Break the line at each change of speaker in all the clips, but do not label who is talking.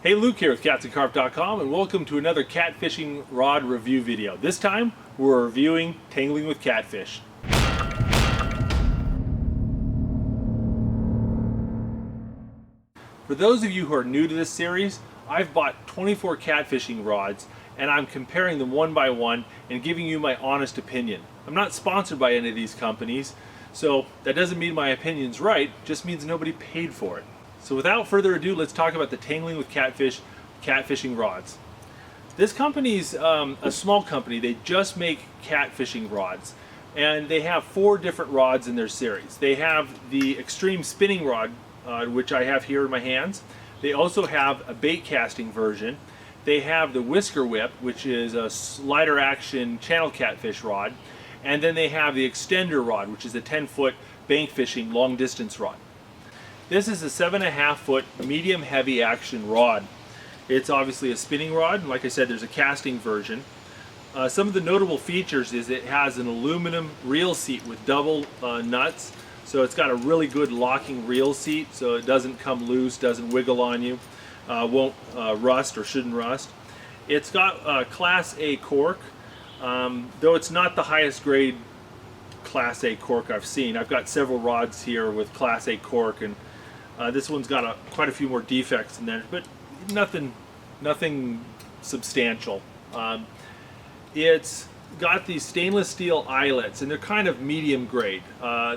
Hey, Luke here with catsandcarp.com, and welcome to another catfishing rod review video. This time we're reviewing Tangling with Catfish. For those of you who are new to this series, I've bought 24 catfishing rods and I'm comparing them one by one and giving you my honest opinion. I'm not sponsored by any of these companies, so that doesn't mean my opinion's right, it just means nobody paid for it. So without further ado, let's talk about the Tangling with Catfish catfishing rods. This company's a small company. They just make catfishing rods, and they have 4 different rods in their series. They have the extreme spinning rod, which I have here in my hands. They also have a bait casting version. They have the Whisker whip, which is a slider action channel catfish rod, and then they have the extender rod, which is a 10-foot bank fishing long distance rod. This is a 7.5-foot medium heavy action rod. It's obviously a spinning rod, and like I said, there's a casting version. Some of the notable features is it has an aluminum reel seat with double nuts, so it's got a really good locking reel seat, so it doesn't come loose, doesn't wiggle on you, won't rust or shouldn't rust. It's got Class A cork, though it's not the highest grade Class A cork I've seen. I've got several rods here with Class A cork, and this one's got quite a few more defects in there, but nothing substantial. It's got these stainless steel eyelets, and they're kind of medium grade.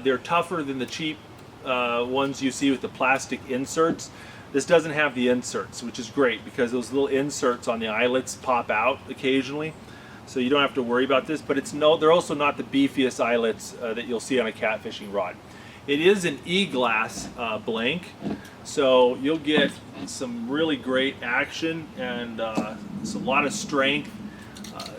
They're tougher than the cheap ones you see with the plastic inserts. This doesn't have the inserts, which is great because those little inserts on the eyelets pop out occasionally, so you don't have to worry about this. But they're also not the beefiest eyelets that you'll see on a catfishing rod. It is an e-glass blank, so you'll get some really great action and a lot of strength.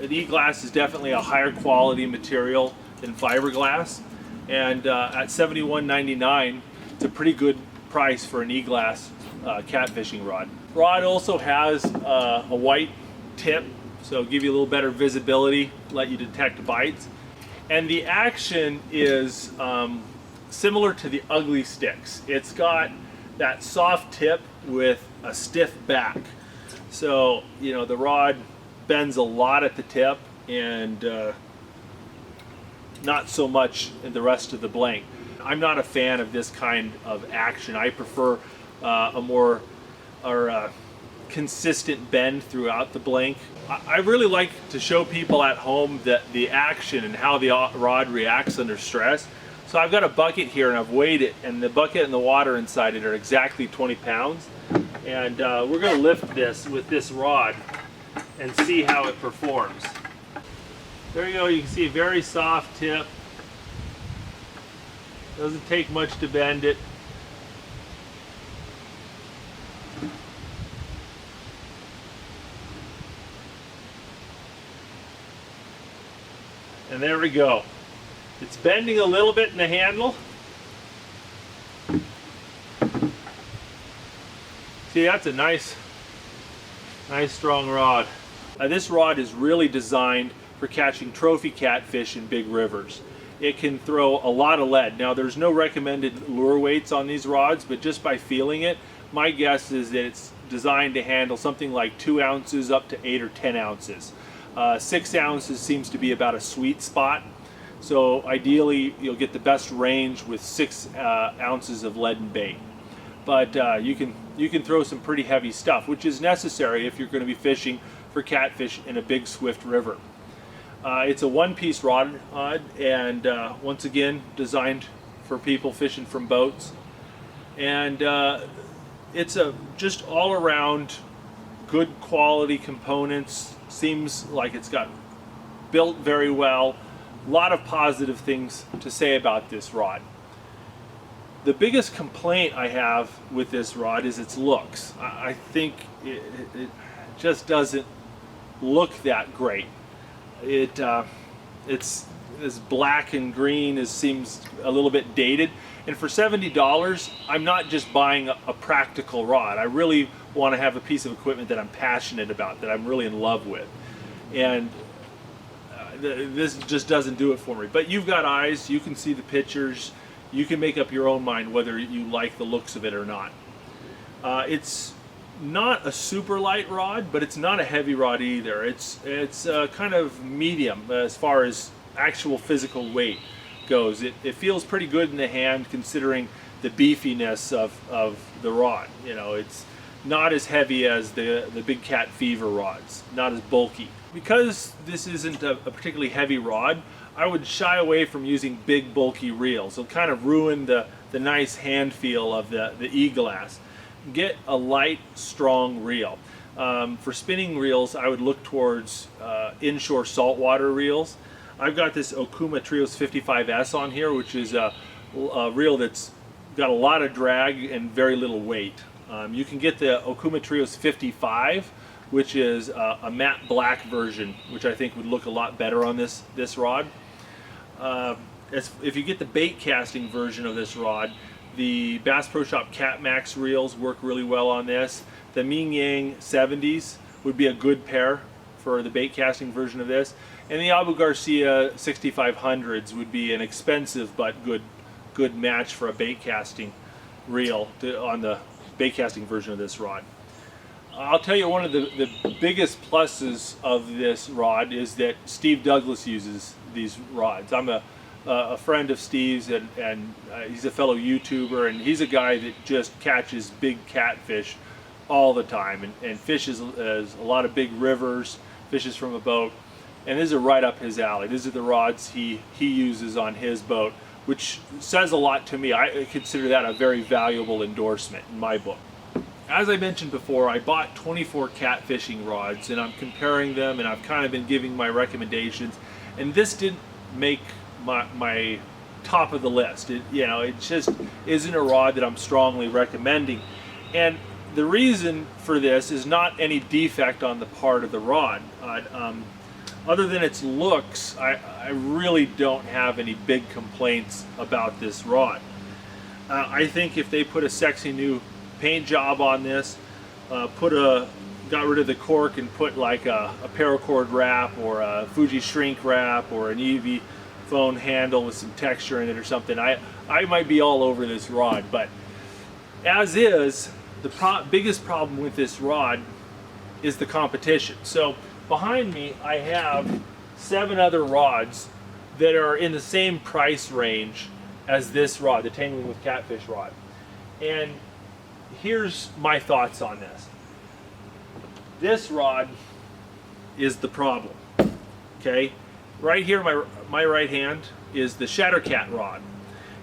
An e-glass is definitely a higher quality material than fiberglass, and at $71.99, it's a pretty good price for an e-glass catfishing rod. Rod also has a white tip, so give you a little better visibility, let you detect bites, and the action is similar to the ugly sticks. It's got that soft tip with a stiff back, so you know the rod bends a lot at the tip and not so much in the rest of the blank. I'm not a fan of this kind of action. I prefer a more consistent bend throughout the blank. I really like to show people at home that the action and how the rod reacts under stress. So I've got a bucket here and I've weighed it, and the bucket and the water inside it are exactly 20 pounds. And we're going to lift this with this rod and see how it performs. There you go, you can see a very soft tip. Doesn't take much to bend it. And there we go. It's bending a little bit in the handle. See, that's a nice strong rod. This rod is really designed for catching trophy catfish in big rivers. It can throw a lot of lead. Now, there's no recommended lure weights on these rods, but just by feeling it, my guess is that it's designed to handle something like 2 ounces up to 8 or 10 ounces. 6 ounces seems to be about a sweet spot. So ideally, you'll get the best range with 6 ounces of lead and bait. But you can throw some pretty heavy stuff, which is necessary if you're going to be fishing for catfish in a big, swift river. It's a one-piece rod, and once again, designed for people fishing from boats. And it's just all-around good quality components. Seems like it's got built very well. A lot of positive things to say about this rod. The biggest complaint I have with this rod is its looks. I think it just doesn't look that great. It's as black and green as seems a little bit dated. And for $70, I'm not just buying a practical rod. I really want to have a piece of equipment that I'm passionate about, that I'm really in love with. And this just doesn't do it for me. But you've got eyes, you can see the pictures, you can make up your own mind whether you like the looks of it or not. It's not a super light rod, but it's not a heavy rod either. It's kind of medium as far as actual physical weight goes. It feels pretty good in the hand considering the beefiness of the rod. You know, it's not as heavy as the Big Cat Fever rods, not as bulky. Because this isn't a particularly heavy rod, I would shy away from using big bulky reels. It'll kind of ruin the nice hand feel of the e-glass. Get a light, strong reel. For spinning reels, I would look towards inshore saltwater reels. I've got this Okuma Trios 55S on here, which is a reel that's got a lot of drag and very little weight. You can get the Okuma Trios 55, which is a matte black version, which I think would look a lot better on this rod. If you get the bait casting version of this rod, the Bass Pro Shop Cat Max reels work really well on this. The Ming Yang 70s would be a good pair for the bait casting version of this. And the Abu Garcia 6500s would be an expensive but good match for a bait casting reel on the bait casting version of this rod. I'll tell you, one of the biggest pluses of this rod is that Steve Douglas uses these rods. I'm a friend of Steve's, and he's a fellow YouTuber, and he's a guy that just catches big catfish all the time and fishes a lot of big rivers, fishes from a boat, and these are right up his alley. These are the rods he uses on his boat, which says a lot to me. I consider that a very valuable endorsement in my book. As I mentioned before, I bought 24 catfishing rods, and I'm comparing them, and I've kind of been giving my recommendations, and this didn't make my top of the list. It just isn't a rod that I'm strongly recommending. And the reason for this is not any defect on the part of the rod. Other than its looks, I really don't have any big complaints about this rod. I think if they put a sexy new paint job on this, got rid of the cork and put like a paracord wrap or a Fuji shrink wrap or an EV phone handle with some texture in it or something, I might be all over this rod. But as is, the biggest problem with this rod is the competition. So behind me I have 7 other rods that are in the same price range as this rod, the Tangling with Catfish rod. And here's my thoughts on this. This rod is the problem. Okay, right here, my right hand is the ShadowCat rod.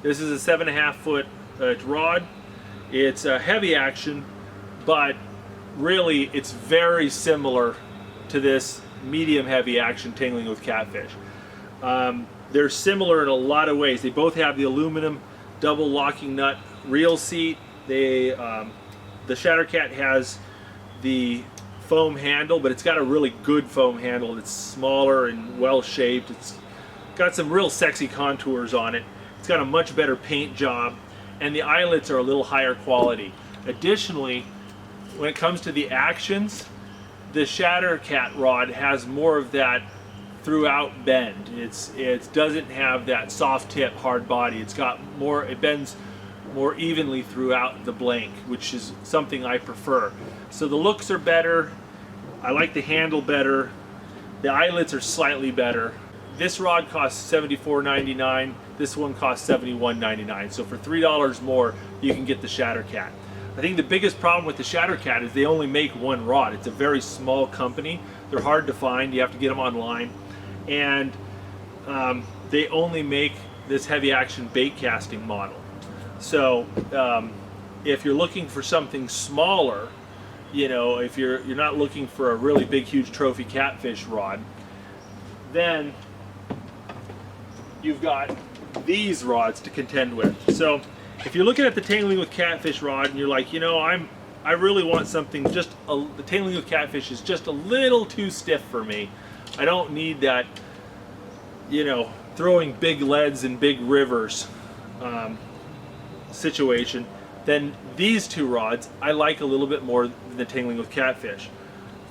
This is a 7.5 foot rod. It's a heavy action, but really it's very similar to this medium heavy action Tangling with Catfish. They're similar in a lot of ways. They both have the aluminum double locking nut reel seat. The ShadowCat has the foam handle, but it's got a really good foam handle. It's smaller and well shaped. It's got some real sexy contours on it. It's got a much better paint job, and the eyelets are a little higher quality. Additionally, when it comes to the actions, the ShadowCat rod has more of that throughout bend. It doesn't have that soft tip hard body. It bends more evenly throughout the blank, which is something I prefer. So the looks are better. I like the handle better. The eyelets are slightly better. This rod costs $74.99. This one costs $71.99. So for $3 more, you can get the ShadowCat. I think the biggest problem with the ShadowCat is they only make one rod. It's a very small company. They're hard to find. You have to get them online. And they only make this heavy action bait casting model. So if you're looking for something smaller, if you're not looking for a really big huge trophy catfish rod, then you've got these rods to contend with. So if you're looking at the Tangling with Catfish rod and you're like, I really want something the Tangling with Catfish is just a little too stiff for me. I don't need that, throwing big leads in big rivers situation, then these two rods I like a little bit more than the Tangling with Catfish.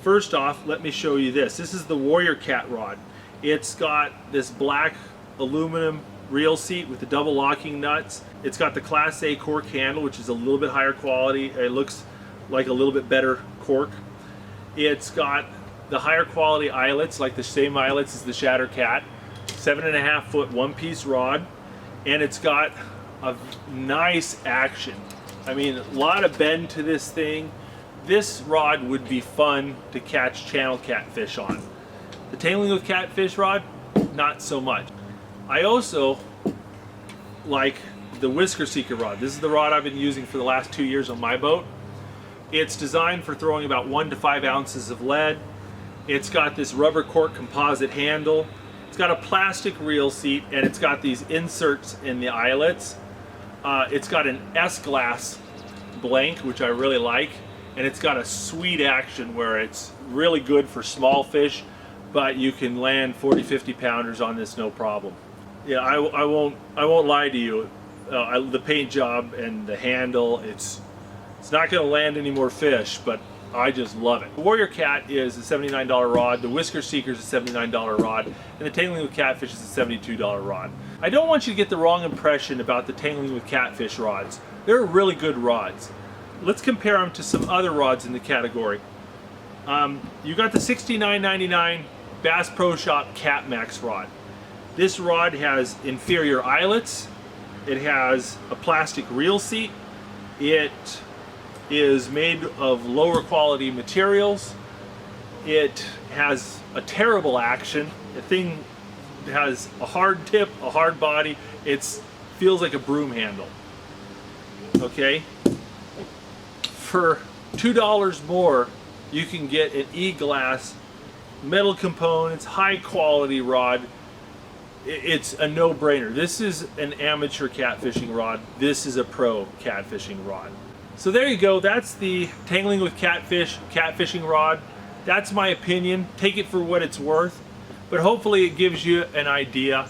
First off, let me show you this. This is the Warrior Cat rod. It's got this black aluminum reel seat with the double locking nuts. It's got the Class A cork handle, which is a little bit higher quality. It looks like a little bit better cork. It's got the higher quality eyelets, like the same eyelets as the ShadowCat, 7.5 foot one-piece rod, and it's got a nice action. I mean, a lot of bend to this thing. This rod would be fun to catch channel catfish on. The Tangling with Catfish rod, not so much. I also like the Whisker Seeker rod. This is the rod I've been using for the last 2 years on my boat. It's designed for throwing about 1 to 5 ounces of lead. It's got this rubber cork composite handle. It's got a plastic reel seat, and it's got these inserts in the eyelets. It's got an S-glass blank, which I really like, and it's got a sweet action where it's really good for small fish, but you can land 40-50 pounders on this no problem. Yeah, I won't lie to you. The paint job and the handle, it's not going to land any more fish, but I just love it. The Warrior Cat is a $79 rod, the Whisker Seeker is a $79 rod, and the Tangling with Catfish is a $72 rod. I don't want you to get the wrong impression about the Tangling with Catfish rods. They're really good rods. Let's compare them to some other rods in the category. You got the $69.99 Bass Pro Shop Cat Max rod. This rod has inferior eyelets, it has a plastic reel seat, it is made of lower quality materials, it has a terrible action, the thing has a hard tip, a hard body, it feels like a broom handle. Okay? For $2 more, you can get an E-glass, metal components, high quality rod. It's a no-brainer. This is an amateur catfishing rod. This is a pro catfishing rod. So there you go. That's the Tangling with Catfish catfishing rod. That's my opinion. Take it for what it's worth. But hopefully it gives you an idea.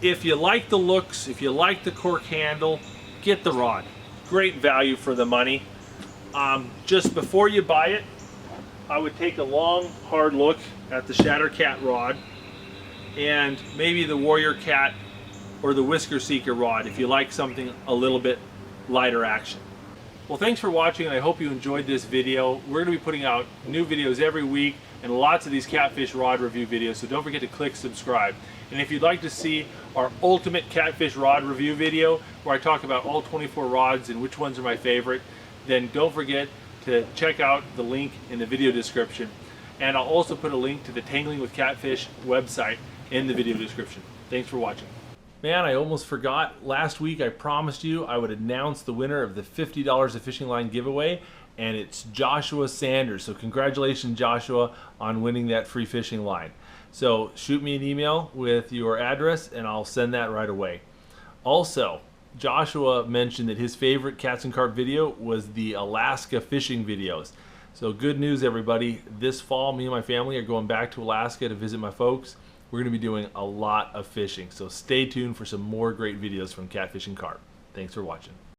If you like the looks, if you like the cork handle, get the rod. Great value for the money. Just before you buy it, I would take a long, hard look at the ShadowCat rod and maybe the Warrior Cat or the Whisker Seeker rod if you like something a little bit lighter action. Well, thanks for watching, and I hope you enjoyed this video. We're going to be putting out new videos every week and lots of these catfish rod review videos, so don't forget to click subscribe. And if you'd like to see our ultimate catfish rod review video where I talk about all 24 rods and which ones are my favorite, then don't forget to check out the link in the video description. And I'll also put a link to the Tangling with Catfish website in the video description. Thanks for watching. Man, I almost forgot. Last week I promised you I would announce the winner of the $50 of fishing line giveaway, and it's Joshua Sanders. So congratulations, Joshua, on winning that free fishing line. So shoot me an email with your address and I'll send that right away. Also, Joshua mentioned that his favorite cats and carp video was the Alaska fishing videos. So good news, everybody. This fall, me and my family are going back to Alaska to visit my folks. We're going to be doing a lot of fishing. So stay tuned for some more great videos from Catfishing Carp. Thanks for watching.